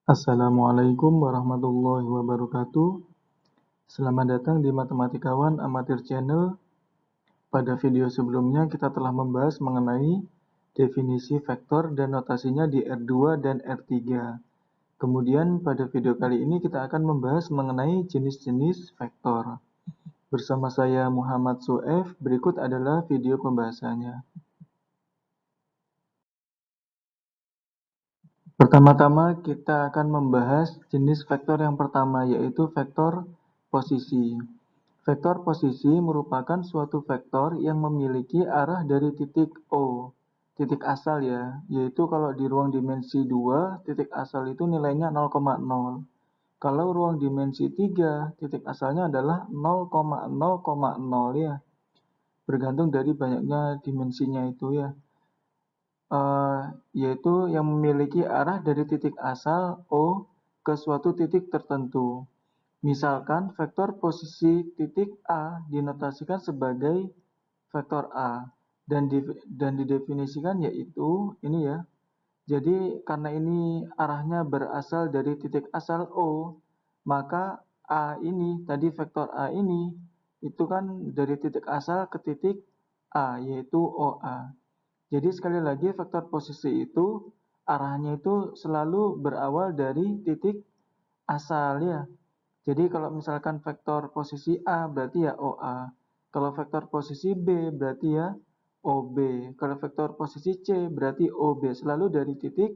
Assalamualaikum warahmatullahi wabarakatuh. Selamat datang di Matematikawan Amatir Channel. Pada video sebelumnya kita telah membahas mengenai definisi vektor dan notasinya di R2 dan R3. Kemudian pada video kali ini kita akan membahas mengenai jenis-jenis vektor. Bersama saya Muhammad Suef, berikut adalah video pembahasannya. Pertama-tama kita akan membahas jenis vektor yang pertama, yaitu vektor posisi. Vektor posisi merupakan suatu vektor yang memiliki arah dari titik O, titik asal ya, yaitu kalau di ruang dimensi 2, titik asal itu nilainya 0,0. Kalau ruang dimensi 3, titik asalnya adalah 0,0,0 ya, bergantung dari banyaknya dimensinya itu ya. Yaitu yang memiliki arah dari titik asal O ke suatu titik tertentu. Misalkan vektor posisi titik A dinotasikan sebagai vektor A dan didefinisikan yaitu ini ya. Jadi karena ini arahnya berasal dari titik asal O, maka A ini tadi vektor A ini itu kan dari titik asal ke titik A yaitu OA. Jadi sekali lagi vektor posisi itu arahnya itu selalu berawal dari titik asal ya. Jadi kalau misalkan vektor posisi A berarti ya OA. Kalau vektor posisi B berarti ya OB. Kalau vektor posisi C berarti OB. Selalu dari titik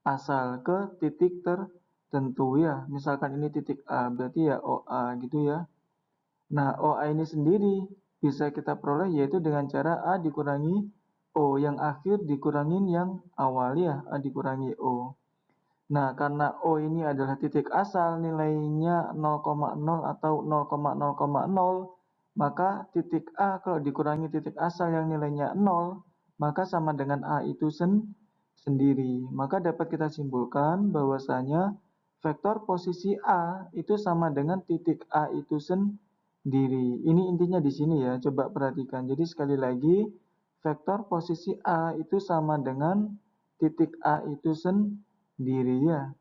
asal ke titik tertentu ya. Misalkan ini titik A berarti ya OA gitu ya. Nah, OA ini sendiri bisa kita peroleh yaitu dengan cara A dikurangi O yang akhir dikurangin yang awal ya, A dikurangi O. Nah, karena O ini adalah titik asal nilainya 0,0 atau 0,0,0, maka titik A kalau dikurangi titik asal yang nilainya 0, maka sama dengan A itu sendiri. Maka dapat kita simpulkan bahwasanya vektor posisi A itu sama dengan titik A itu sendiri. Ini intinya di sini ya, coba perhatikan. Jadi sekali lagi, vektor posisi A itu sama dengan titik A itu sendiri ya.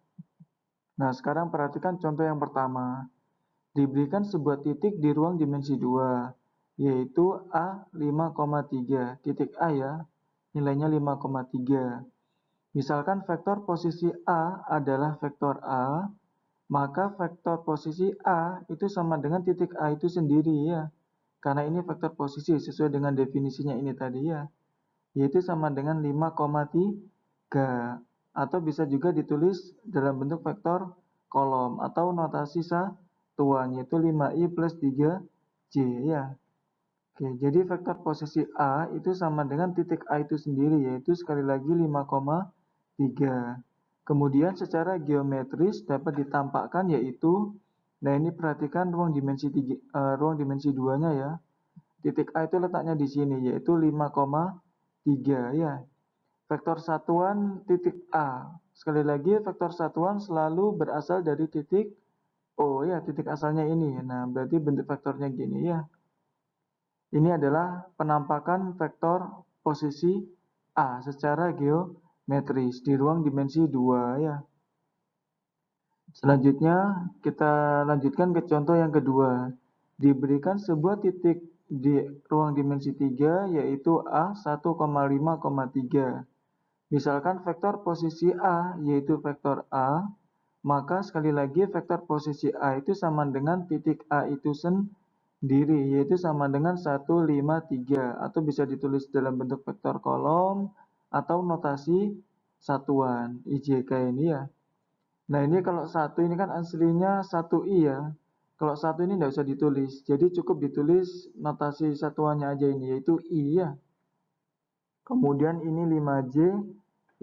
Nah, sekarang perhatikan contoh yang pertama. Diberikan sebuah titik di ruang dimensi 2, yaitu A 5,3. Titik A ya, nilainya 5,3. Misalkan vektor posisi A adalah vektor A, maka vektor posisi A itu sama dengan titik A itu sendiri ya. Karena ini vektor posisi sesuai dengan definisinya ini tadi ya. Yaitu sama dengan 5,3. Atau bisa juga ditulis dalam bentuk vektor kolom atau notasi satuan yaitu 5i plus 3j ya. Oke, jadi vektor posisi A itu sama dengan titik A itu sendiri yaitu sekali lagi 5,3. Kemudian secara geometris dapat ditampakkan yaitu, nah ini perhatikan ruang dimensi 2-nya ya. Titik A itu letaknya di sini yaitu 5,3 ya. Vektor satuan titik A. Sekali lagi vektor satuan selalu berasal dari titik O ya, titik asalnya ini. Nah, berarti bentuk vektornya gini ya. Ini adalah penampakan vektor posisi A secara geometris di ruang dimensi 2 ya. Selanjutnya kita lanjutkan ke contoh yang kedua. Diberikan sebuah titik di ruang dimensi 3 yaitu A 1,5,3. Misalkan vektor posisi A yaitu vektor A, maka sekali lagi vektor posisi A itu sama dengan titik A itu sendiri, yaitu sama dengan 1,5,3, atau bisa ditulis dalam bentuk vektor kolom atau notasi satuan, IJK ini ya. Nah ini kalau 1 ini kan aslinya 1i ya, kalau 1 ini tidak usah ditulis, jadi cukup ditulis notasi satuannya aja ini, yaitu i ya. Kemudian ini 5J,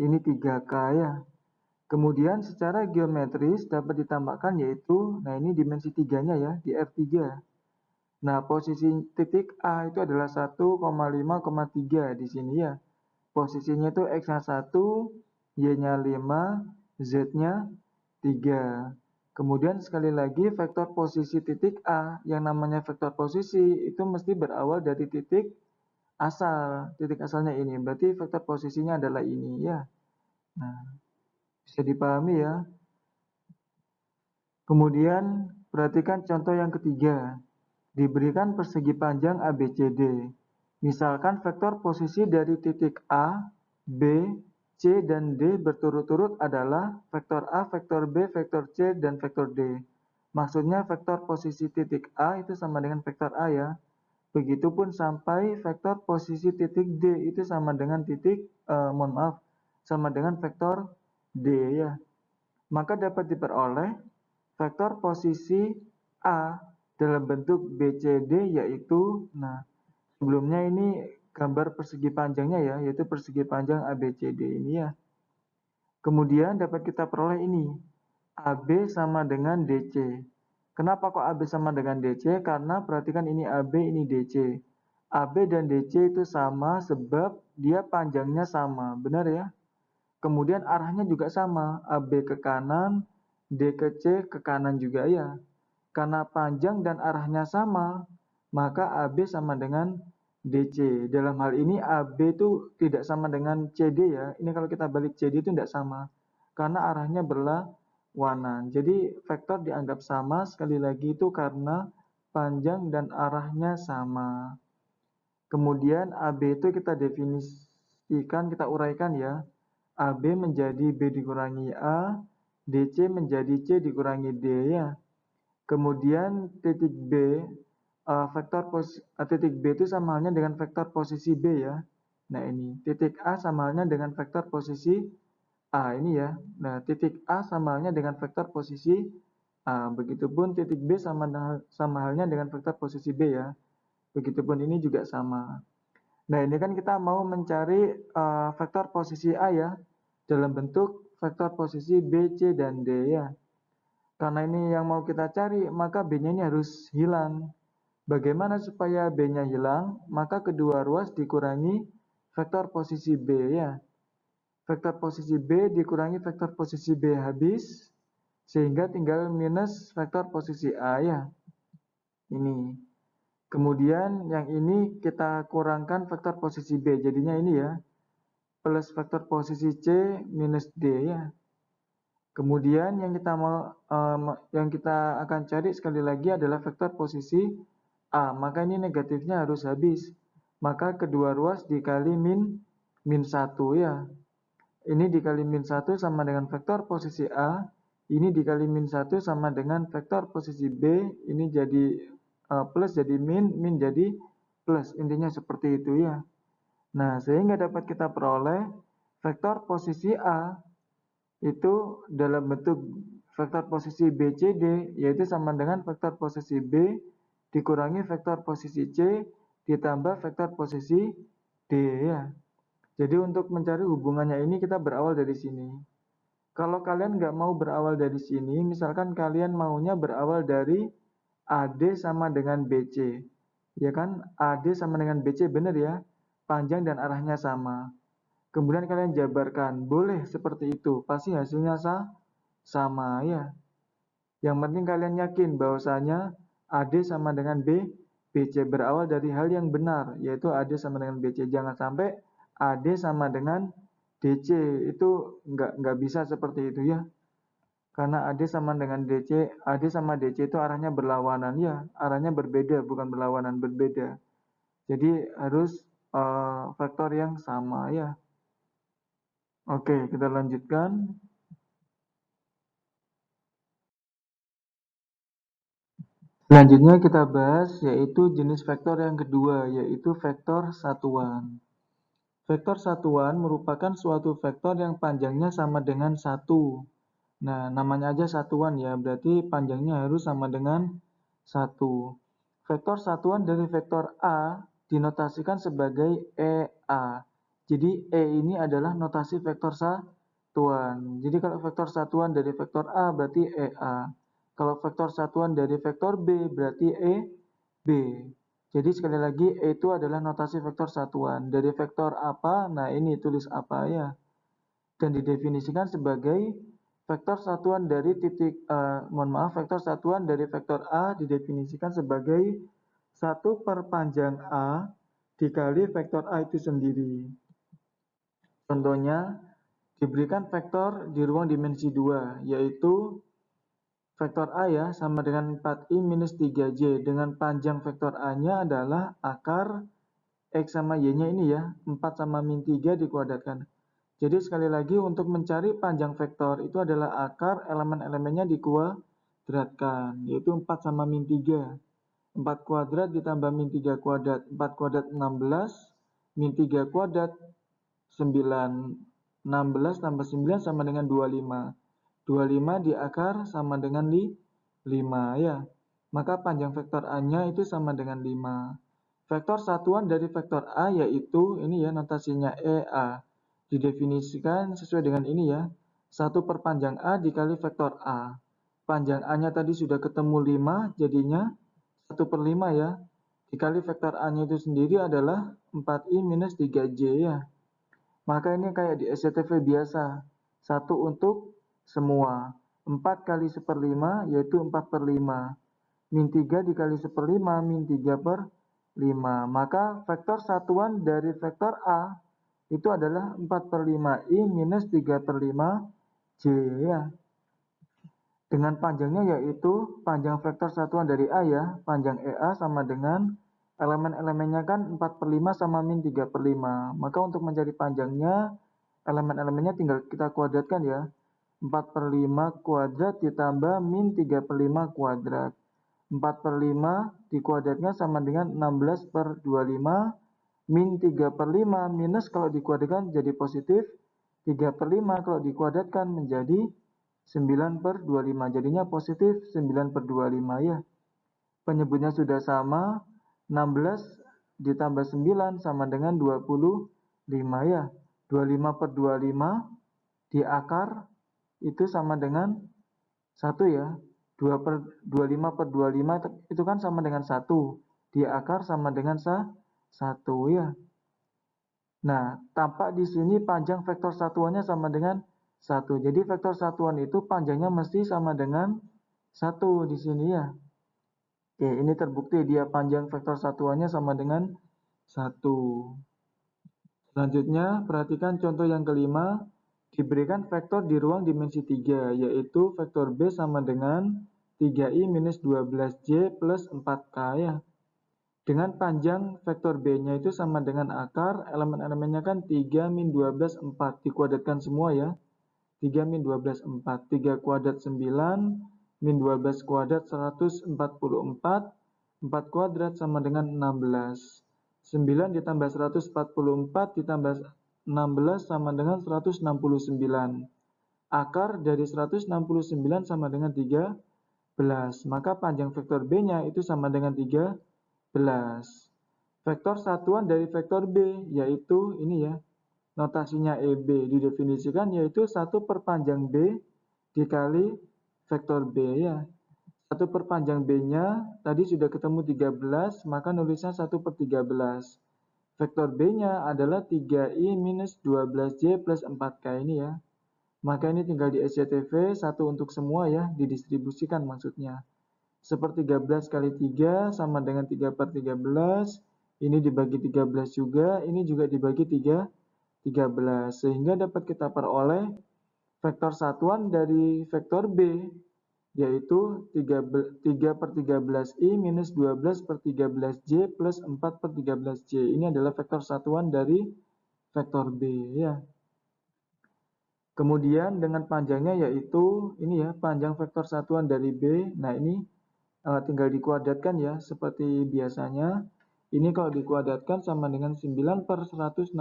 ini 3K ya. Kemudian secara geometris dapat ditambahkan yaitu, nah ini dimensi 3-nya ya, di R3. Nah posisi titik A itu adalah 1,5,3 di sini ya. Posisinya itu X-nya 1, Y-nya 5, Z-nya 3. Kemudian sekali lagi vektor posisi titik A, yang namanya vektor posisi itu mesti berawal dari titik asal, titik asalnya ini. Berarti vektor posisinya adalah ini ya. Nah, bisa dipahami ya. Kemudian perhatikan contoh yang ketiga. Diberikan persegi panjang ABCD. Misalkan vektor posisi dari titik A, B, C, dan D berturut-turut adalah vektor A, vektor B, vektor C, dan vektor D. Maksudnya vektor posisi titik A itu sama dengan vektor A ya. Begitupun sampai vektor posisi titik D itu sama dengan sama dengan vektor D ya. Maka dapat diperoleh vektor posisi A dalam bentuk BCD yaitu, nah sebelumnya ini gambar persegi panjangnya ya, yaitu persegi panjang ABCD ini ya. Kemudian dapat kita peroleh ini, AB sama dengan DC. Kenapa kok AB sama dengan DC? Karena perhatikan ini AB, ini DC. AB dan DC itu sama sebab dia panjangnya sama, benar ya? Kemudian arahnya juga sama, AB ke kanan, D ke C ke kanan juga ya. Karena panjang dan arahnya sama, maka AB sama dengan DC. Dalam hal ini AB itu tidak sama dengan CD ya. Ini kalau kita balik CD itu tidak sama. Karena arahnya berlawanan. Jadi vektor dianggap sama sekali lagi itu karena panjang dan arahnya sama. Kemudian AB itu kita definisikan, kita uraikan ya. AB menjadi B dikurangi A, DC menjadi C dikurangi D ya. Kemudian titik B, titik B itu sama halnya dengan vektor posisi B ya. Nah ini, titik A sama halnya dengan vektor posisi A ini ya. Nah titik A sama halnya dengan vektor posisi A. Begitupun titik B sama halnya dengan vektor posisi B ya. Begitupun ini juga sama. Nah ini kan kita mau mencari vektor posisi A ya, dalam bentuk vektor posisi B, C, dan D ya. Karena ini yang mau kita cari, maka B-nya ini harus hilang. Bagaimana supaya B-nya hilang? Maka kedua ruas dikurangi vektor posisi B ya. Vektor posisi B dikurangi vektor posisi B habis, sehingga tinggal minus vektor posisi A ya. Ini. Kemudian yang ini kita kurangkan vektor posisi B, jadinya ini ya. Plus vektor posisi C minus D ya. Kemudian yang kita akan cari sekali lagi adalah vektor posisi A. Maka ini negatifnya harus habis. Maka kedua ruas dikali min 1 ya. Ini dikali min 1 sama dengan vektor posisi A. Ini dikali min 1 sama dengan vektor posisi B. Ini jadi plus jadi min jadi plus. Intinya seperti itu ya. Nah, sehingga dapat kita peroleh vektor posisi A itu dalam bentuk vektor posisi BCD, yaitu sama dengan vektor posisi B dikurangi vektor posisi C ditambah vektor posisi D ya. Jadi untuk mencari hubungannya ini kita berawal dari sini. Kalau kalian nggak mau berawal dari sini, misalkan kalian maunya berawal dari AD sama dengan BC. Ya kan, AD sama dengan BC benar ya, panjang dan arahnya sama. Kemudian kalian jabarkan, boleh seperti itu, pasti hasilnya sama ya. Yang penting kalian yakin bahwasanya AD sama dengan BC berawal dari hal yang benar, yaitu AD sama dengan BC. Jangan sampai AD sama dengan DC, itu nggak bisa seperti itu ya. Karena AD sama dengan DC, AD sama DC itu arahnya berlawanan ya, arahnya berbeda, bukan berlawanan, berbeda. Jadi harus vektor yang sama ya. Oke, kita lanjutkan. Selanjutnya kita bahas yaitu jenis vektor yang kedua, yaitu vektor satuan. Vektor satuan merupakan suatu vektor yang panjangnya sama dengan 1. Nah, namanya aja satuan ya, berarti panjangnya harus sama dengan 1. Vektor satuan dari vektor A dinotasikan sebagai EA. Jadi E ini adalah notasi vektor satuan. Jadi kalau vektor satuan dari vektor A berarti EA. Kalau vektor satuan dari vektor B berarti EB. Jadi sekali lagi E itu adalah notasi vektor satuan. Dari vektor apa? Nah ini tulis apa ya. Dan didefinisikan sebagai vektor satuan dari vektor satuan dari vektor A didefinisikan sebagai 1 per panjang A dikali vektor A itu sendiri. Contohnya, diberikan vektor di ruang dimensi 2, yaitu vektor A ya sama dengan 4i minus 3j dengan panjang vektor A-nya adalah akar X sama Y-nya ini ya, 4 sama min 3 dikuadratkan. Jadi sekali lagi untuk mencari panjang vektor itu adalah akar elemen-elemennya dikuadratkan, yaitu 4 sama min 3. 4 kuadrat ditambah min 3 kuadrat, 4 kuadrat 16, min 3 kuadrat 9. 16 tambah 9 sama dengan 25. 25 di akar sama dengan 5 ya. Maka panjang vektor A-nya itu sama dengan 5. Vektor satuan dari vektor A yaitu ini ya notasinya EA. Didefinisikan sesuai dengan ini ya. 1 per panjang A dikali vektor A. Panjang A-nya tadi sudah ketemu 5, jadinya 1 per 5 ya. Dikali vektor A-nya itu sendiri adalah 4i minus 3j ya. Maka ini kayak di SCTV biasa. 1 untuk semua. 4 kali 1/5 yaitu 4 per 5. Min 3 dikali 1/5 min 3 per 5. Maka vektor satuan dari vektor A itu adalah 4 per 5i minus 3 per 5j ya. Dengan panjangnya yaitu panjang vektor satuan dari A ya. Panjang EA sama dengan elemen-elemennya kan 4 per 5 sama min 3 per 5. Maka untuk mencari panjangnya elemen-elemennya tinggal kita kuadratkan ya. 4 per 5 kuadrat ditambah min 3 per 5 kuadrat. 4 per 5 dikuadratnya sama dengan 16 per 25 min 3 per 5 minus kalau dikuadratkan jadi positif 3 per 5 kalau dikuadratkan menjadi 9 per 25 jadinya positif 9 per 25 ya. Penyebutnya sudah sama, 16 ditambah 9 sama dengan 25 ya. 25 per 25 di akar itu sama dengan 1 ya. 25 per 25 itu kan sama dengan 1. Di akar sama dengan 1 ya. Nah, tampak di sini panjang vektor satuannya sama dengan 1. Jadi vektor satuan itu panjangnya mesti sama dengan 1 di sini ya. Oke, ini terbukti dia panjang vektor satuannya sama dengan 1. Selanjutnya, perhatikan contoh yang kelima. Diberikan vektor di ruang dimensi 3, yaitu vektor B sama dengan 3i minus 12j plus 4k ya. Dengan panjang vektor B-nya itu sama dengan akar, elemen-elemennya kan 3 min 12, 4. Dikuadratkan semua ya. 3 min 12, 4. 3 kuadrat 9, min 12 kuadrat 144. 4 kuadrat sama dengan 16. 9 ditambah 144 ditambah 16 sama dengan 169. Akar dari 169 sama dengan 13. Maka panjang vektor B-nya itu sama dengan 13. Vektor satuan dari vektor B yaitu ini ya. Notasinya EB didefinisikan yaitu 1 per panjang B dikali vektor B ya. 1 per panjang B-nya tadi sudah ketemu 13, maka nulisnya 1 per 13. Vektor B-nya adalah 3i minus 12j plus 4k ini ya. Maka ini tinggal di SCTV, 1 untuk semua ya, didistribusikan maksudnya. Sepertiga 13 kali 3 sama dengan 3 per 13. Ini dibagi 13 juga, ini juga dibagi 13. Sehingga dapat kita peroleh vektor satuan dari vektor B yaitu 3 per 13i minus 12 per 13j plus 4 per 13j. Ini adalah vektor satuan dari vektor B ya. Kemudian dengan panjangnya yaitu ini ya, panjang vektor satuan dari B. Nah ini tinggal dikuadratkan ya, seperti biasanya. Ini kalau dikuadratkan sama dengan 9 per 169.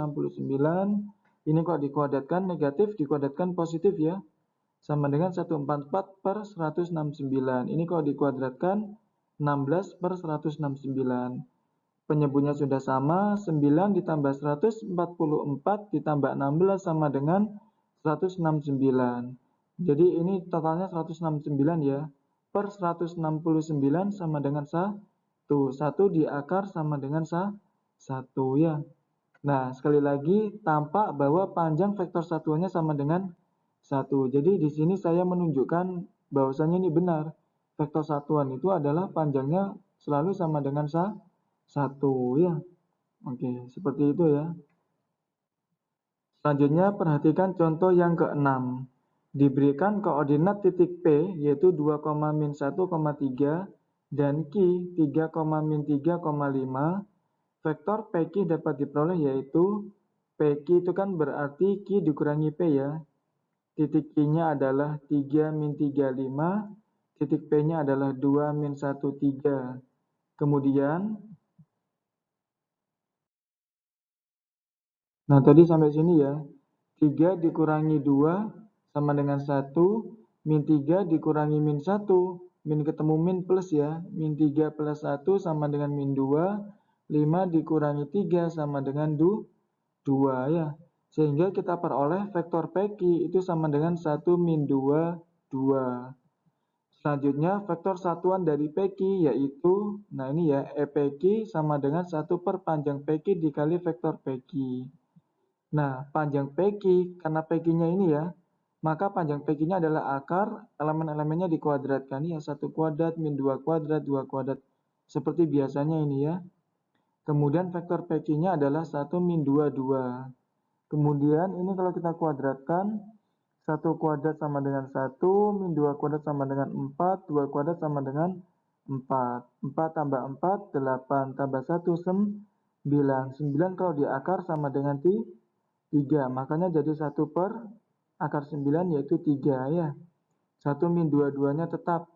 Ini kalau dikuadratkan negatif, dikuadratkan positif ya. Sama dengan 144 per 169. Ini kalau dikuadratkan 16 per 169. Penyebutnya sudah sama, 9 ditambah 144 ditambah 16 sama dengan 169. Jadi ini totalnya 169 ya. Per 169 sama dengan 1. 1 di akar sama dengan 1 ya. Nah, sekali lagi tampak bahwa panjang vektor satuannya sama dengan 1. Jadi di sini saya menunjukkan bahwasanya ini benar. Vektor satuan itu adalah panjangnya selalu sama dengan 1 ya. Oke, seperti itu ya. Selanjutnya perhatikan contoh yang keenam. Diberikan koordinat titik P yaitu 2, min 1,3 dan Q 3, min 3,5. Vektor PQ dapat diperoleh yaitu PQ itu kan berarti Q dikurangi P ya. Titik Q-nya adalah 3, min 35. Titik P-nya adalah 2, min 13. Kemudian, nah tadi sampai sini ya. 3 dikurangi 2 sama dengan 1. Min 3 dikurangi min 1. Min ketemu min plus ya. Min 3 plus 1 sama dengan min 2. 5 dikurangi 3 sama dengan 2 ya. Sehingga kita peroleh vektor PQ itu sama dengan 1 min 2, 2. Selanjutnya vektor satuan dari PQ yaitu, nah ini ya, EPQ sama dengan 1 per panjang PQ dikali vektor PQ. Nah, panjang PQ, karena PQ-nya ini ya, maka panjang PQ-nya adalah akar, elemen-elemennya dikuadratkan ya, 1 kuadrat, min 2 kuadrat, 2 kuadrat. Seperti biasanya ini ya. Kemudian vektor PQ-nya adalah 1 min 2, 2. Kemudian ini kalau kita kuadratkan, 1 kuadrat sama dengan 1, min 2 kuadrat sama dengan 4, 2 kuadrat sama dengan 4. 4 tambah 4, 8 tambah 1, 9. 9 kalau di akar sama dengan 3, makanya jadi 1 per akar 9 yaitu 3 ya. 1 min 2, 2-nya tetap.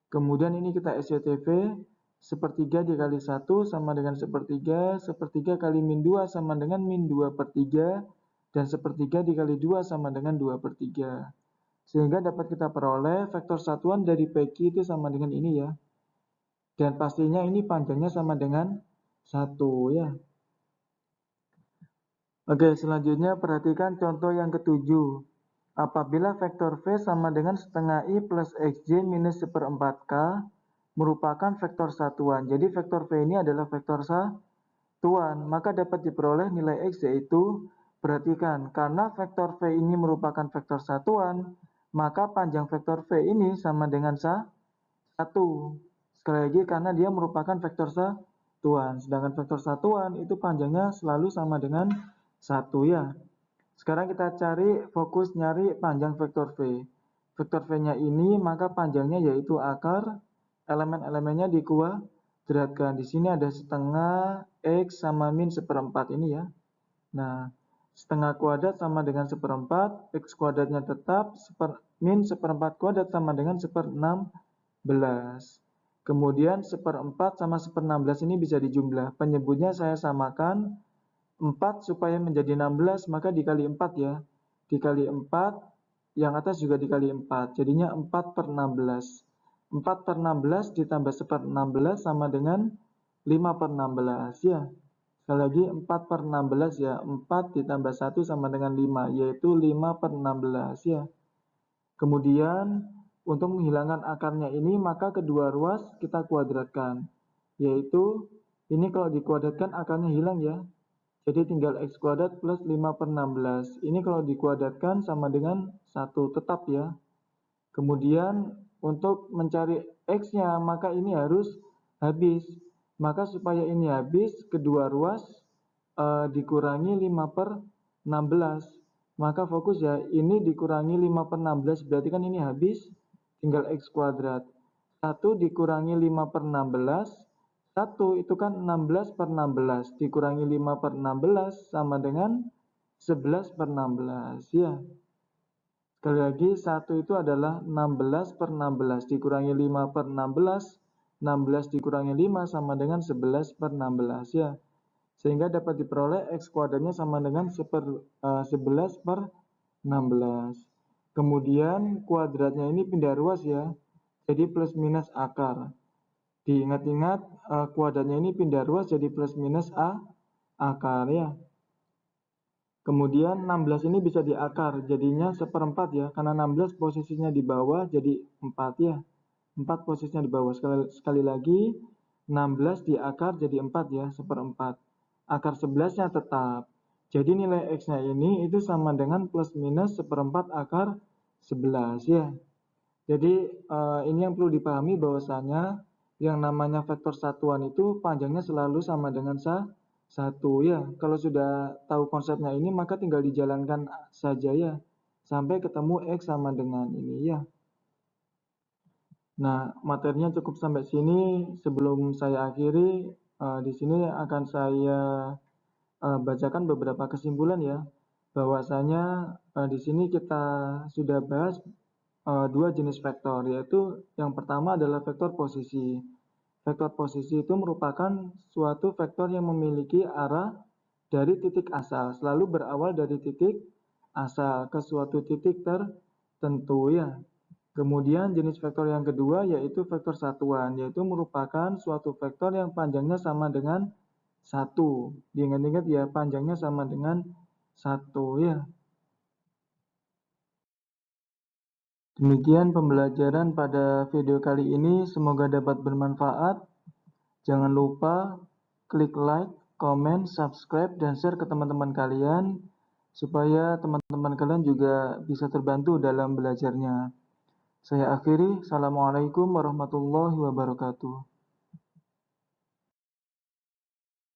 Kemudian ini kita SCTV, sepertiga dikali 1 sama dengan sepertiga, sepertiga kali min 2 sama dengan min 2 per 3, dan sepertiga dikali 2 sama dengan 2 per 3. Sehingga dapat kita peroleh vektor satuan dari PQ itu sama dengan ini ya. Dan pastinya ini panjangnya sama dengan 1 ya. Oke, selanjutnya perhatikan contoh yang ketujuh. Apabila vektor V sama dengan setengah I plus XJ minus 1/4K merupakan vektor satuan. Jadi vektor V ini adalah vektor satuan. Maka dapat diperoleh nilai X yaitu, perhatikan, karena vektor V ini merupakan vektor satuan, maka panjang vektor V ini sama dengan 1. Sekali lagi, karena dia merupakan vektor satuan. Sedangkan vektor satuan itu panjangnya selalu sama dengan 1 ya. Sekarang kita cari, fokus nyari panjang vektor V. Vektor V-nya ini maka panjangnya yaitu akar, elemen-elemennya dikuadratkan. Di sini ada setengah X sama min 1/4 ini ya. Nah, setengah kuadrat sama dengan 1/4, X kuadratnya tetap, min 1/4 kuadrat sama dengan 1/16. Kemudian 1/4 sama 1/16 ini bisa dijumlah. Penyebutnya saya samakan 4 supaya menjadi 16, maka dikali 4 ya. Dikali 4, yang atas juga dikali 4. Jadinya 4 per 16. 4 per 16 ditambah 1/16 sama dengan 5 per 16 ya. Sekali lagi 4 per 16 ya. 4 ditambah 1 sama dengan 5, yaitu 5 per 16 ya. Kemudian untuk menghilangkan akarnya ini, maka kedua ruas kita kuadratkan. Yaitu, ini kalau dikuadratkan akarnya hilang ya. Jadi tinggal X kuadrat plus 5 per 16. Ini kalau dikuadratkan sama dengan 1 tetap ya. Kemudian untuk mencari X-nya maka ini harus habis. Maka supaya ini habis, kedua ruas dikurangi 5 per 16. Maka fokus ya, ini dikurangi 5 per 16 berarti kan ini habis. Tinggal X kuadrat. 1 dikurangi 5 per 16. 1 itu kan 16 per 16 dikurangi 5 per 16 sama dengan 11 per 16 ya. Sekali lagi 1 itu adalah 16 per 16 dikurangi 5 per 16, 16 dikurangi 5 sama dengan 11 per 16 ya. Sehingga dapat diperoleh X kuadratnya sama dengan 11 per 16. Kemudian kuadratnya ini pindah ruas ya. Jadi plus minus akar. Diingat-ingat kuadratnya ini pindah ruas jadi plus minus akar ya. Kemudian 16 ini bisa diakar jadinya 1/4 ya. Karena 16 posisinya di bawah jadi 4 ya. 4 posisinya di bawah. Sekali lagi 16 diakar jadi 4 ya, 1/4. Akar 11-nya tetap. Jadi nilai X-nya ini itu sama dengan plus minus 1/4 akar 11 ya. Jadi ini yang perlu dipahami bahwasanya yang namanya vektor satuan itu panjangnya selalu sama dengan 1 ya. Kalau sudah tahu konsepnya ini maka tinggal dijalankan saja ya. sampai ketemu X sama dengan ini ya. Nah, materinya cukup sampai sini. Sebelum saya akhiri, di sini akan saya bacakan beberapa kesimpulan ya. Bahwasanya di sini kita sudah bahas dua jenis vektor, yaitu yang pertama adalah vektor posisi. Vektor posisi itu merupakan suatu vektor yang memiliki arah dari titik asal, selalu berawal dari titik asal ke suatu titik tertentu ya. Kemudian jenis vektor yang kedua yaitu vektor satuan, yaitu merupakan suatu vektor yang panjangnya sama dengan 1. Diingat-ingat ya, panjangnya sama dengan 1 ya. Demikian pembelajaran pada video kali ini, semoga dapat bermanfaat. Jangan lupa klik like, comment, subscribe, dan share ke teman-teman kalian supaya teman-teman kalian juga bisa terbantu dalam belajarnya. Saya akhiri, Assalamualaikum warahmatullahi wabarakatuh.